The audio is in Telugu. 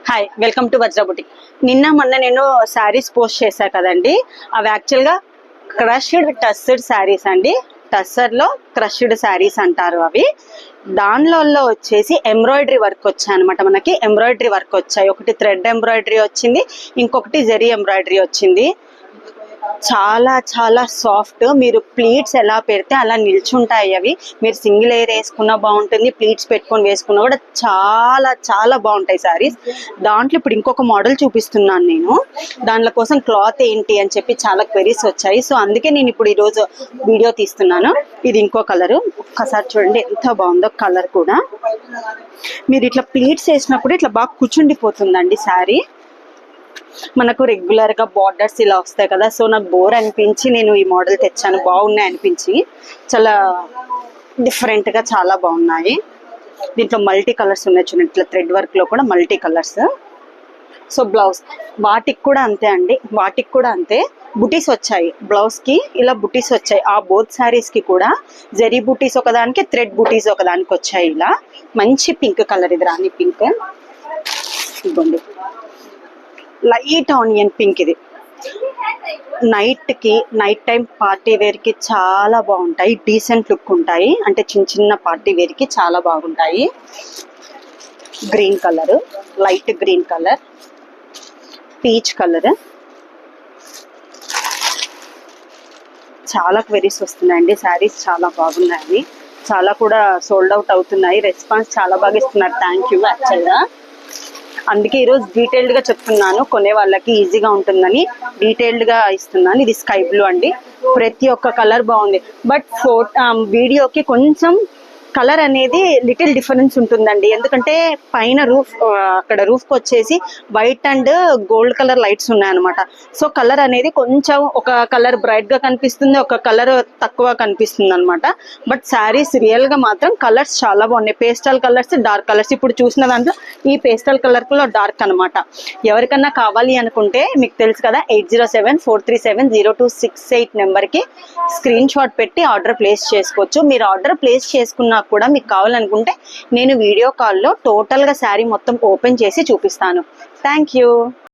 Hi, welcome to Vajra boutique. నిన్న మొన్న నేను శారీస్ పోస్ట్ చేశా కదండి. అవి యాక్చువల్గా క్రష్డ్ టస్సర్డ్ శారీస్ అండి. టస్సర్లో క్రష్డ్ శారీస్ అంటారు అవి. దానిలో వచ్చేసి ఎంబ్రాయిడరీ వర్క్ వచ్చాయి అనమాట. మనకి ఎంబ్రాయిడరీ వర్క్ వచ్చాయి. ఒకటి థ్రెడ్ ఎంబ్రాయిడరీ వచ్చింది, ఇంకొకటి జరీ ఎంబ్రాయిడరీ వచ్చింది. చాలా చాలా సాఫ్ట్. మీరు ప్లీట్స్ ఎలా పెడితే అలా నిల్చుంటాయి అవి. మీరు సింగిల్ ఎయిర్ వేసుకున్నా బాగుంటుంది, ప్లీట్స్ పెట్టుకొని వేసుకున్నా కూడా చాలా చాలా బాగుంటాయి శారీస్. దాంట్లో ఇప్పుడు ఇంకొక మోడల్ చూపిస్తున్నాను నేను. దానిలో కోసం క్లాత్ ఏంటి అని చెప్పి చాలా క్వెరీస్ వచ్చాయి. సో అందుకే నేను ఇప్పుడు ఈరోజు వీడియో తీస్తున్నాను. ఇది ఇంకో కలరు. ఒక్కసారి చూడండి ఎంత బాగుందో కలర్ కూడా. మీరు ఇట్లా ప్లీట్స్ వేసినప్పుడు ఇట్లా బాగా కూర్చుండిపోతుందండి శారీ. మనకు రెగ్యులర్ గా బార్డర్స్ ఇలా వస్తాయి కదా. సో నాకు బోర్ అనిపించి నేను ఈ మోడల్ తెచ్చాను. బాగున్నాయి అనిపించి, చాలా డిఫరెంట్ గా చాలా బాగున్నాయి. దీంట్లో మల్టీ కలర్స్ ఉన్నాయి చూడండి. ఇట్లా థ్రెడ్ వర్క్ లో కూడా మల్టీ కలర్స్. సో బ్లౌజ్ వాటికి కూడా అంతే అండి. వాటికి కూడా అంతే బుటీస్ వచ్చాయి. బ్లౌజ్ కి ఇలా బుటీస్ వచ్చాయి. ఆ బోత్ శారీస్ కి కూడా జరీ బుటీస్ ఒకదానికి, థ్రెడ్ బుటీస్ ఒకదానికి వచ్చాయి. ఇలా మంచి పింక్ కలర్, ఇది రాణి పింక్. ఇదిగోండి లైట్ ఆనియన్ పింక్. ఇది నైట్ టైం పార్టీ వేర్ కి చాలా బాగుంటాయి. డీసెంట్ లుక్ ఉంటాయి. అంటే చిన్న చిన్న పార్టీ వేర్ కి చాలా బాగుంటాయి. Green colour, light green colour, peach colour. చాలా క్వెరీస్ వస్తున్నాయండి. శారీస్ చాలా బాగున్నాయి. చాలా కూడా సోల్డ్ అవుట్ అవుతున్నాయి. రెస్పాన్స్ చాలా బాగా ఇస్తున్నారు. Thank you. యాక్చువల్గా అందుకే ఈరోజు డీటెయిల్డ్ గా చెప్తున్నాను. కొనే వాళ్ళకి ఈజీగా ఉంటుందని డీటెయిల్డ్ గా ఇస్తున్నాను. ఇది స్కై బ్లూ అండి. ప్రతి ఒక్క కలర్ బాగుంది. బట్ వీడియోకి కొంచెం కలర్ అనేది లిటిల్ డిఫరెన్స్ ఉంటుందండి. ఎందుకంటే పైన రూఫ్, అక్కడ రూఫ్ కి వచ్చేసి white and gold colour lights ఉన్నాయన్నమాట. సో కలర్ అనేది కొంచెం ఒక కలర్ బ్రైట్ గా కనిపిస్తుంది, ఒక కలర్ తక్కువ కనిపిస్తుంది అనమాట. బట్ శారీస్ రియల్ గా మాత్రం కలర్స్ చాలా బాగున్నాయి. Pastel colours, dark colours. ఇప్పుడు చూసిన దాంట్లో ఈ పేస్టల్ కలర్ లో డార్క్ అనమాట. ఎవరికన్నా కావాలి అనుకుంటే మీకు తెలుసు కదా, 8074370268 నెంబర్ కి స్క్రీన్ షాట్ పెట్టి ఆర్డర్ ప్లేస్ చేసుకోవచ్చు. మీరు ఆర్డర్ ప్లేస్ చేసుకున్న కూడా మీకు కావాలనుకుంటే నేను వీడియో కాల్లో టోటల్ గా శారీ మొత్తం ఓపెన్ చేసి చూపిస్తాను. Thank you.